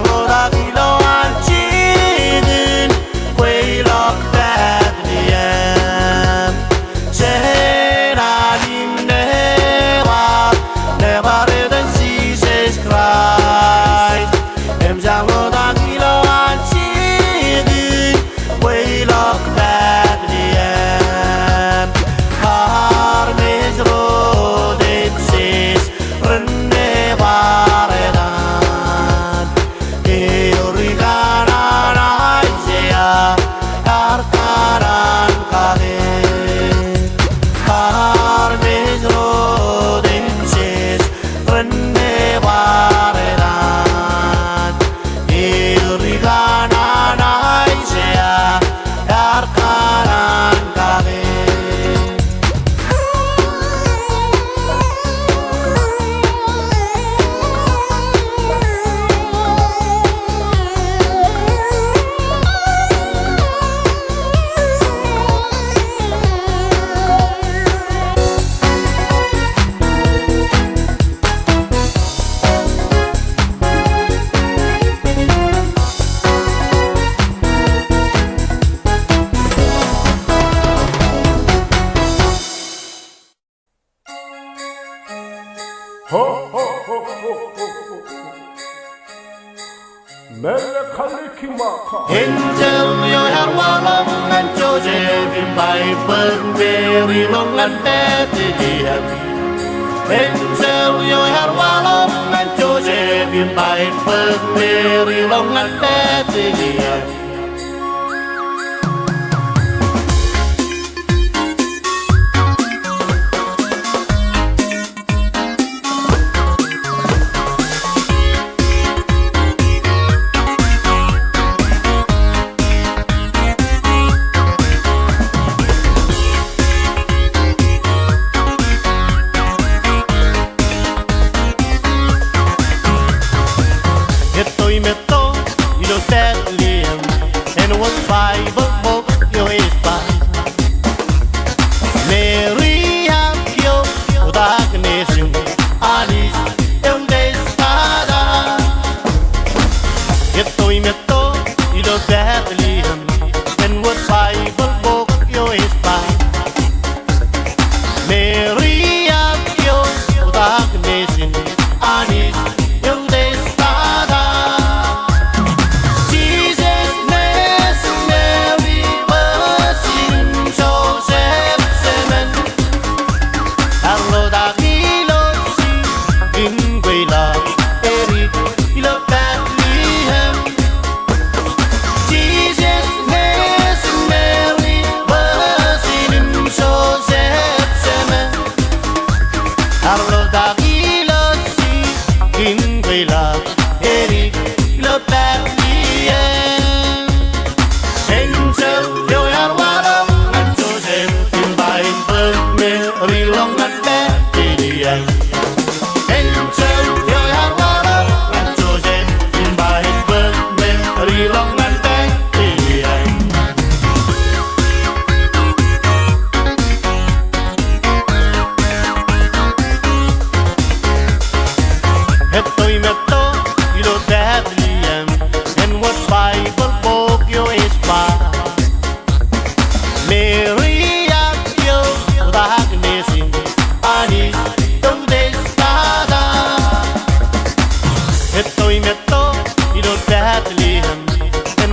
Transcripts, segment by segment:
Lotak ilaw ang chinin quay lọc Bethlehem Sheralim Nebar Etan Jesus Christ Em giang Lotak ilaw ang chinin quay lọc Bethlehem Har mezro densis Nebar Etan Euriganan Isaiah Arkaran Kage Har mezro densis Nebar Etan Euriganan Isaiah Arkaran Kage Angel yo harwalong ngan choje bimbay pemberi longan Bethlehem Angel yo harwalong ngan choje bimbay pemberi longan Bethlehem Bethlehem and what Bible book yo is by Mary Akyo Lotak nation anis yung destada Ito'y meto ilo Bethlehem and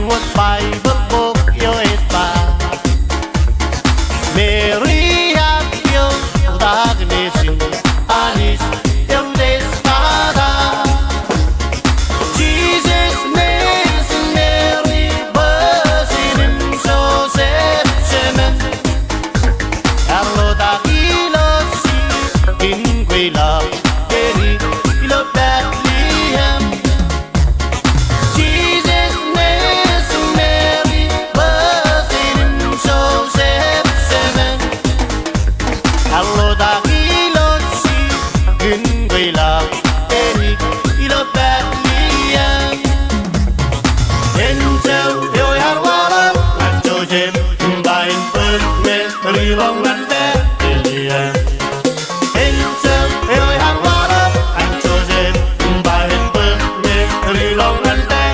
what Bible book yo is by Mary Akyo Lotak nation anis yung destada Long and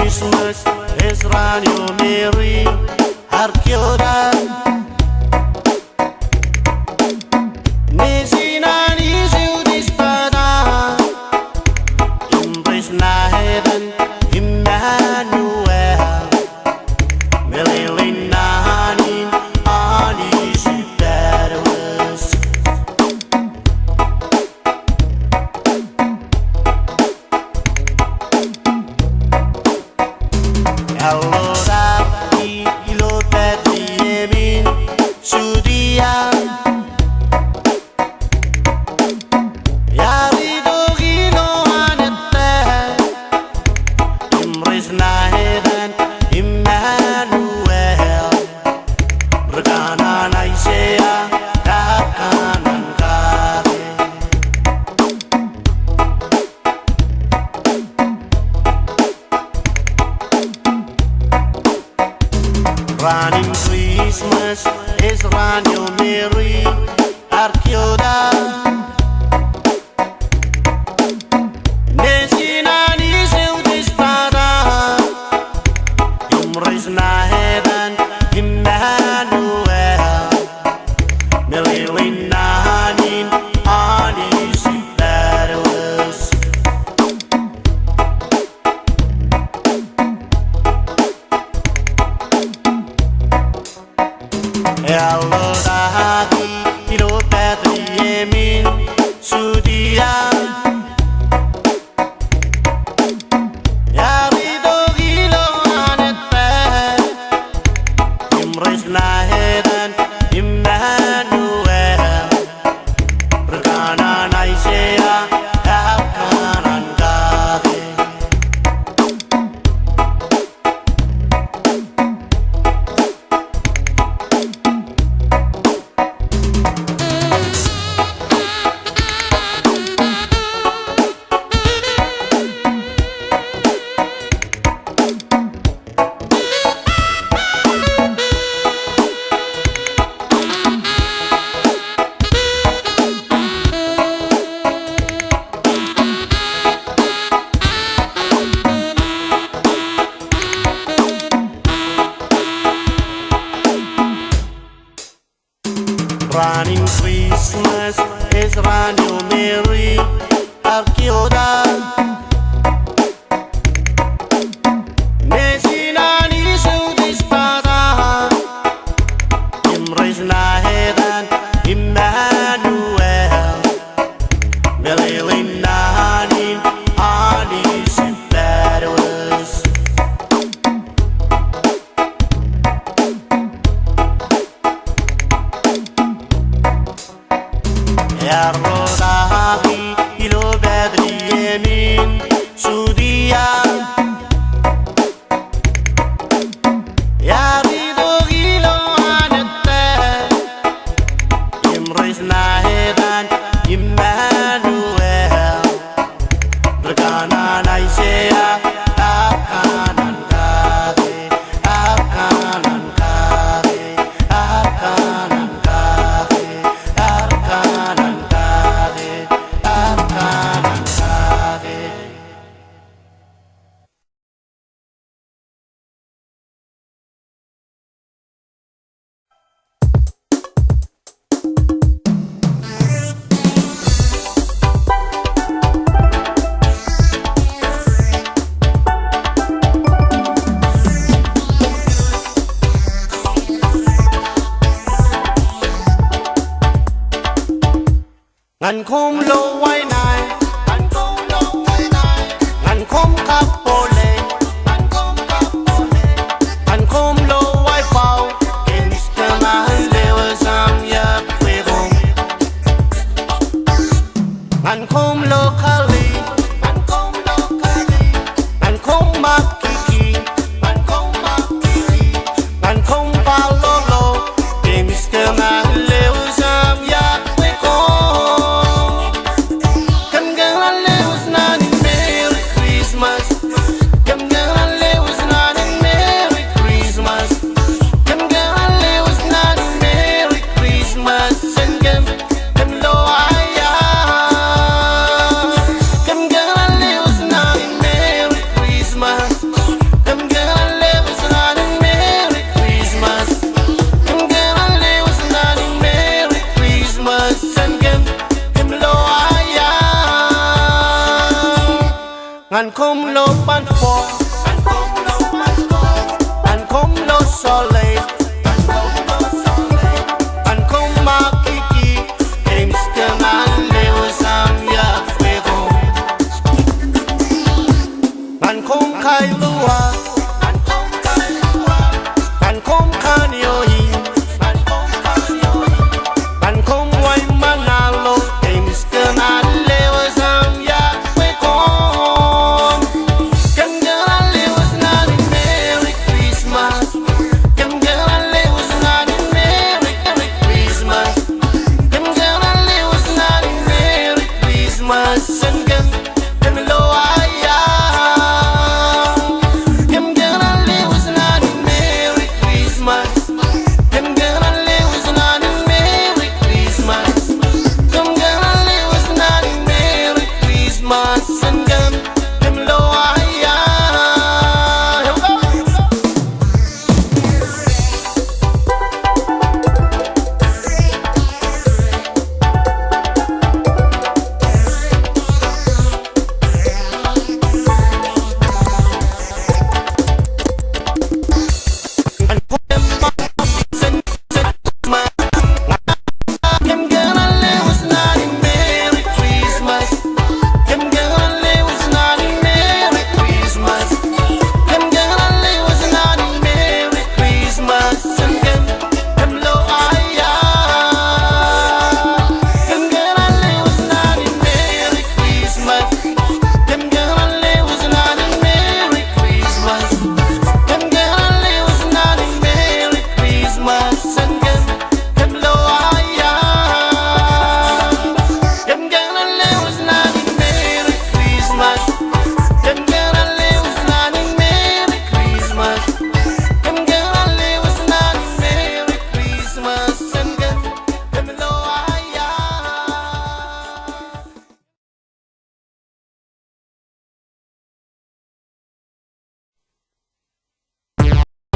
Christmas is Raan yo Mary Arkyodan Nejin is dispada Embrace Nejin Emmanuel Melilin Nanin Ani Superwas Lotak Lotak Yemin Sudia Yari Dogino Anette Imris Nejin Emmanuel Bergana Naisea Dakanan Kare Rainin Christmas is Raan yo Mary Arkyodan Nejin is dispada Embrace Nejin Emmanuel Melilin Nanin Ani Superwas Lotak Lotak Yemin Sudia Yari Dogino Anette Imris Nejin Emmanuel Bergana Naisea Dakanan Kare Rainin Christmas is Raan yo Mary Arkyodan Nejin is dispada Embrace Nejin Emmanuel Melilin Nanin Ani Superwas Lotak Lotak Yemin Sudia Yari Dogino Anette Embrace Nejin Emmanuel Bergana Naisea Dakanan Kare Dakanan Kare Dakanan Kare Dakanan Kare Dakanan Kare Ngan kum lo wai nai Ngan kum lo wai nai Ngan kum kap pole Ngan kum kap pole Ngan kum lo wai pau Kemis kemah lewa sam Iakwe Kom Ngan kum lo kali Ngan kum lo kali Ngan kum makiki Ngan kum makiki Ngan kum palolo Kemis kemah lewa sam Iakwe Kom Pan kom lo pan fo, pan kom lo soleil, pan kom makiki, emskeman lewasam Iakwe Kom. Pan kom kailua, pan kom kanyohi, pan kom wai manalo, emskeman lewasam Iakwe Kom. Kem jalan lewas nani Merry Christmas, kem jalan lewas nani Merry Christmas, kem jalan lewas nani Merry Christmas, and kem lo ayah. Kem jalan lewas nani Merry Christmas, kem jalan lewas nani Merry Christmas, kem jalan lewas nani Merry Christmas, and kem lo ayah. Kem jalan lewas nani Merry Christmas, kem jalan lewas nani Merry Christmas, kem jalan lewas nani Merry Christmas, and kem lo ayah. Kem jalan lewas nani Merry Christmas, kem jalan lewas nani Merry Christmas, kem jalan lewas nani Merry Christmas, and kem lo ayah. Kem jalan lewas nani Merry Christmas, kem jalan lewas nani Merry Christmas, kem jalan lewas nani Merry Christmas, and kem lo ayah.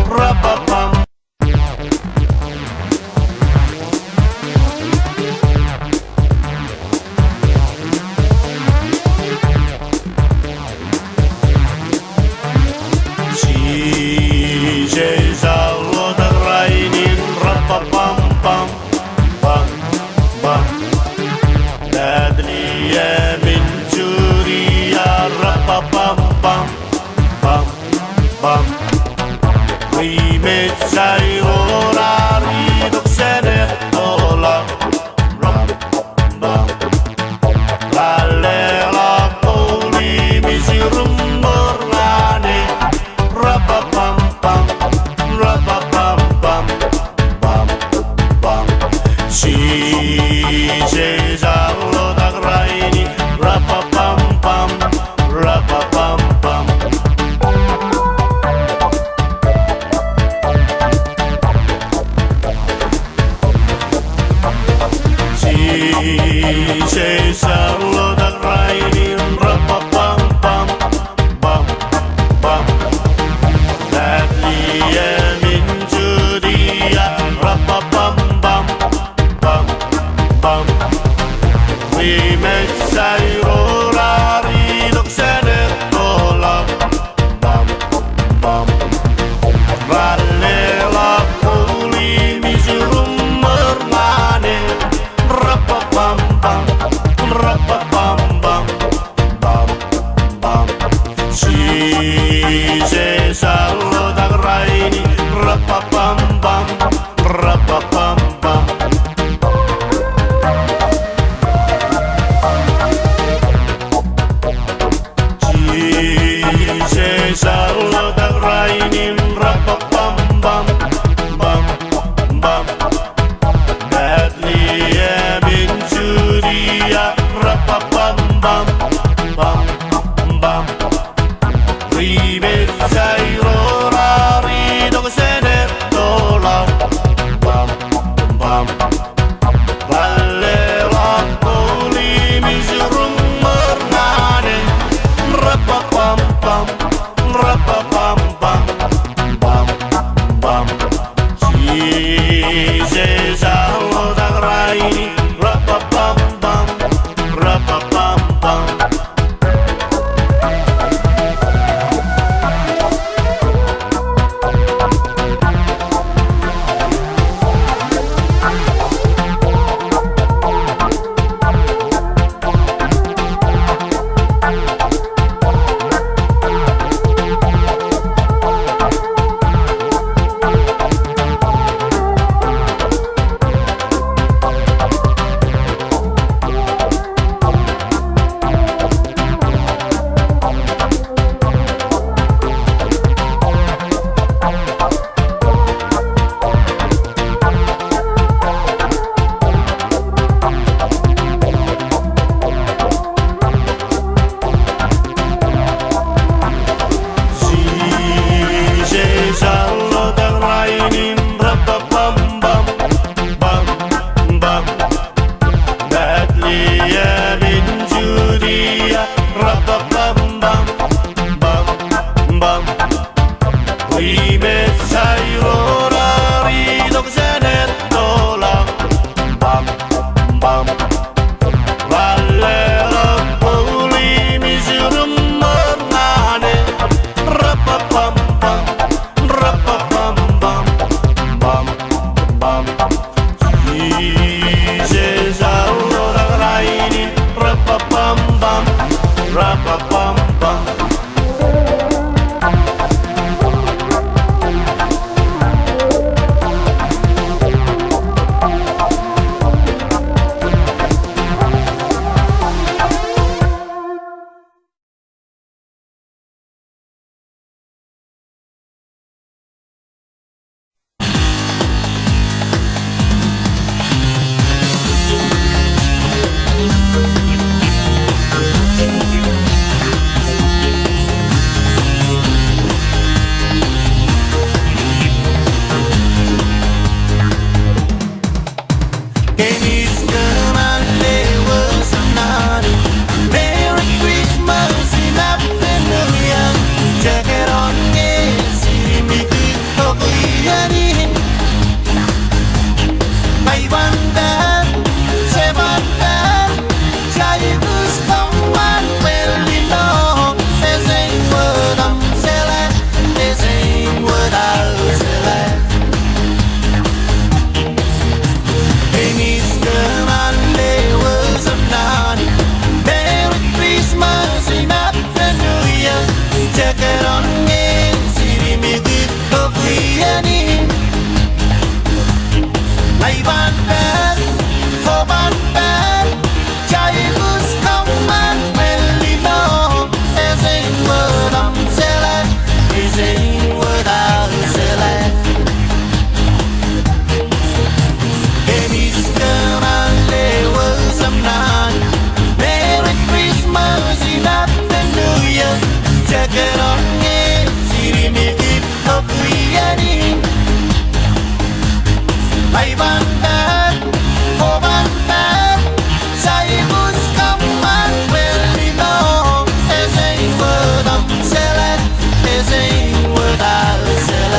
Rapapam. Lotak Rainin, rapapam pam pam pam. Dadliya min juriya, rapapam pam pam pam. Rimet sayrorari doksene ola, ram bam. Lalela poli misirum mornane, rapapam pam, rapapam pam pam pam. Si Lotak Rainin, rapapam pam, rapapam pam. Lotak Rainin, rapapam pam pam pam. Dadliya min juriya, rapapam pam pam pam. Rimet sayrorari doksene ola, pam pam. Ralela puli misirum mornane, rapapam pam, rapapam pam pam pam. Si Lotak Rainin, rapapam pam, rapapam pam. Lotak Rainin, rapapam pam pam pam. Dadliya min juriya, rapapam pam pam pam. Rimet sayrorari doksene ola, pam pam. Lalela poli misirum mornane, rapapam pam, rapapam pam. Yanin Iban Bed Seven Bed Jayus Come and well you know this ain't what I'm selling, this ain't what I'll sell. Hey Mr. Manley was a man. Merry Christmas and Happy New Year. Check it on me, see me good of Yanin Iban Bed, Iban Bed Jayus Come and well you know this ain't what I'm selling, this ain't what I'll sell. Hey Mr. Manley was a man. Merry Christmas and Happy New Year. Check it on me, see me good of Yanin Iban Bed, Iban Bed Jayus Come and well you know this ain't what I'm selling, this ain't what I'll sell.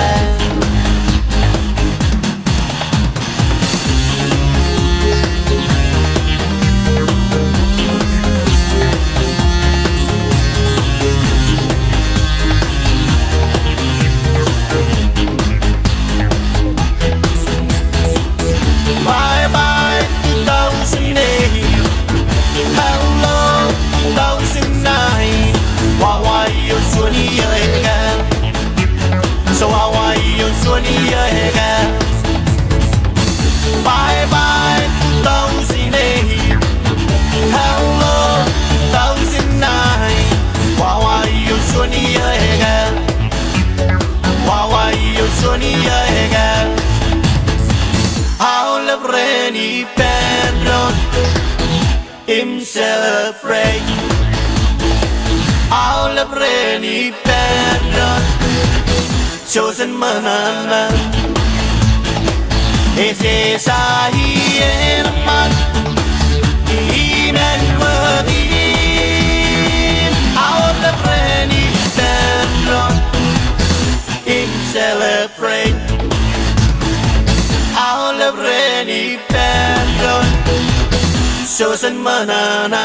Bye bye 2008. Hello 2009. How are you 20 years again? So how are you 20 years again? Bye bye 2008. Hello 2009. How are you 20 years again? How are you 20 years again? All of rainy bedroom him celebrate. All of rainy bedroom chosen manana. It is I Emman Emmanuel. All of rainy bedroom him celebrate. All of rainy bedroom chosen manana.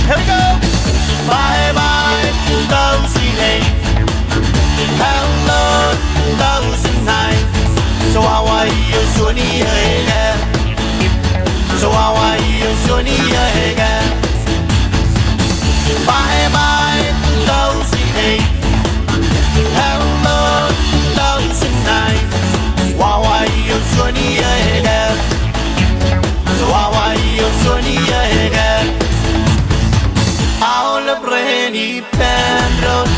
Here we go. Bye bye 2008. Hello 2009. So how are you 20 years again? So how are you 20 years again? Bye bye 2008. Hello 2009. How are you 20 years again? So how are you 20 years again? All of rainy bedroom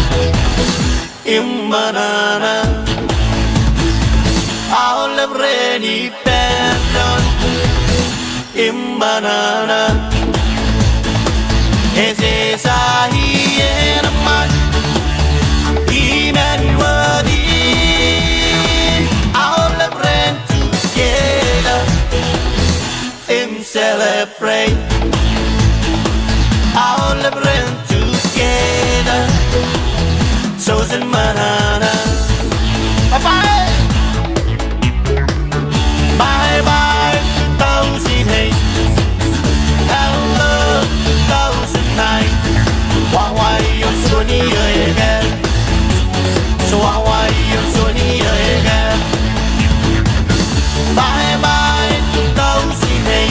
Emman. All of rainy bedroom Emman. Is this I Emman Emmanuel. All of rain together him celebrate. All of rain together chosen manana. Bye bye. Bye bye 2008. Hello 2009. How are you 20 years again? So how are you 20 years again? Bye bye 2008.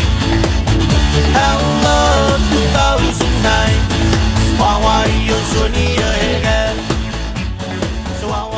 Hello 2009. How are you 20 years again? So how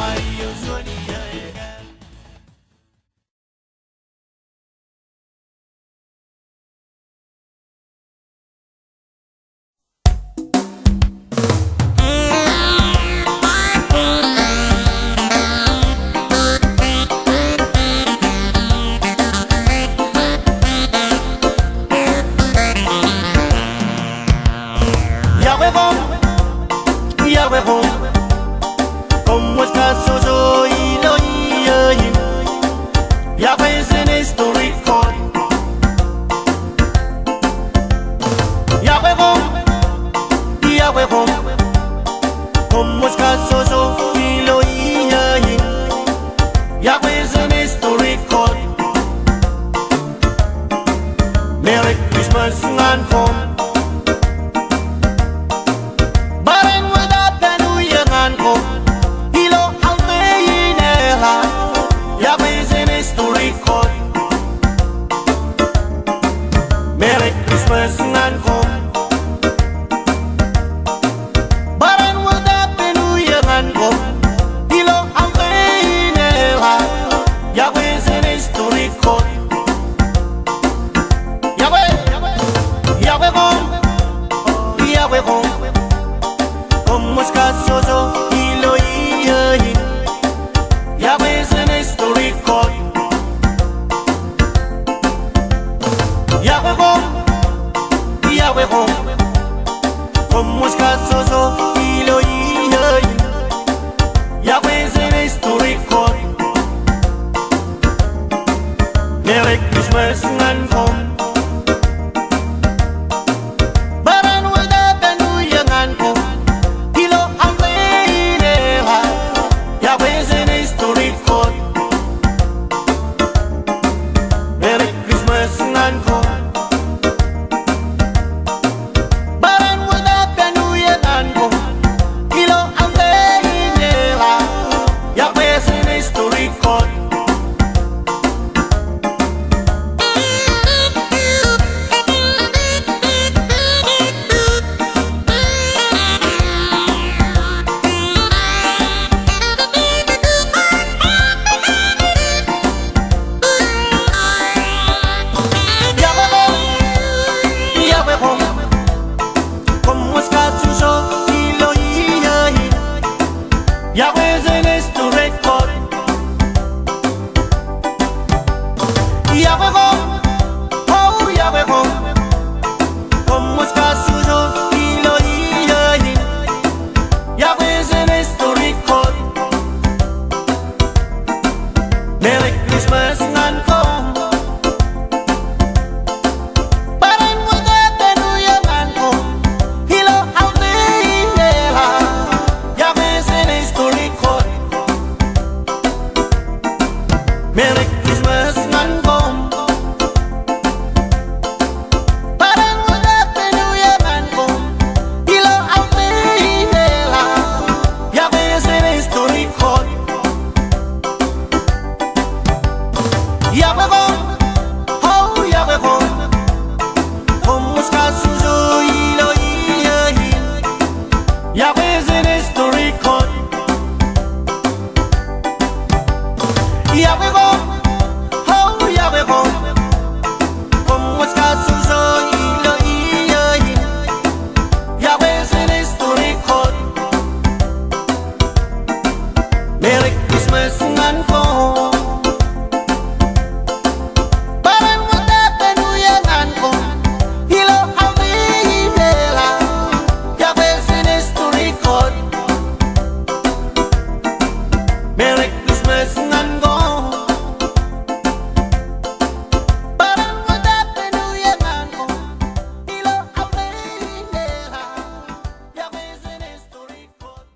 Christmas ngan kom. Baran wada benu yangan kom. Hilo ang leha. Yahweh's in history code. Merry Christmas ngan kom. Baran wada benu yangan kom. Hilo ang leha. Yahweh's in history code. Iakwe Kom, como escaso hilo Iyahin. Yahweh's in history code. Iakwe Kom, oh Iakwe Kom, como escaso hilo Iyahin. Yahweh's in history code. Merry Christmas ngan kom. Baran wada benu yangan kom. Hilo ang leha. Yahweh's in history code. Merry Christmas ngan kom. Baran wada benu yangan kom. Hilo ang leha. Yahweh's in history code. Iakwe Kom, oh Iakwe Kom, como escaso hilo Iyahin. Yahweh's in history code. Iakwe Kom, oh Iakwe Kom, como escaso hilo Iyahin. Yahweh's in history code. Merry Christmas ngan kom. Baran wada benu yangan kom. Hilo ang leha. Yahweh's in history code. Merry Christmas ngan kom. Baran wada benu yangan kom. Hilo ang leha. Yahweh's in history code.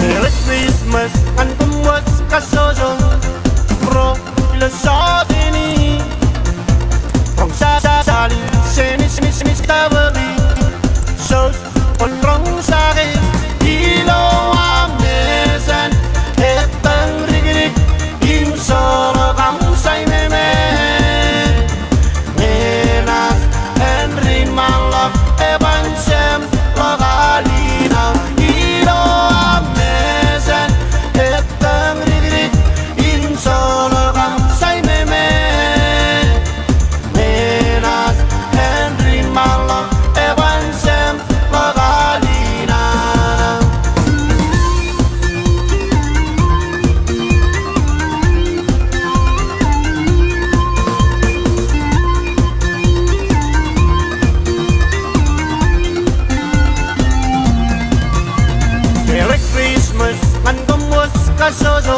Merry Christmas and kumwas kasojo. Bro, ilo sodini. Rong sali, seni tabali. Shows on rong sari. Ilo Mejen Ettondrikdik. Im solo kam say meme. Menas Henry Malak Eban Logalina. Ilo Mejen Ettondrikdik. Im solo kam say meme. Menas Henry Malak Eban Logalina. Merry Christmas and kumwas kasojo.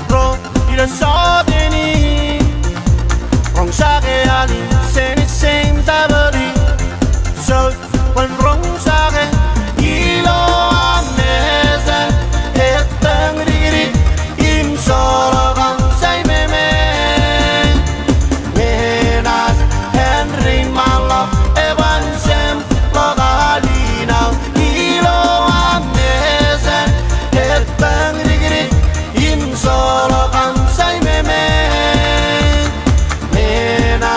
Bro, ilo sodini. Rong sake ali, same tabali. So when rong sake, ilo Mejen Ettondrikdik. Im solo kam say meme. Menas Henry Malak Eban Logalina. Ilo Mejen Ettondrikdik. Im solo kam say meme. Menas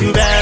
You better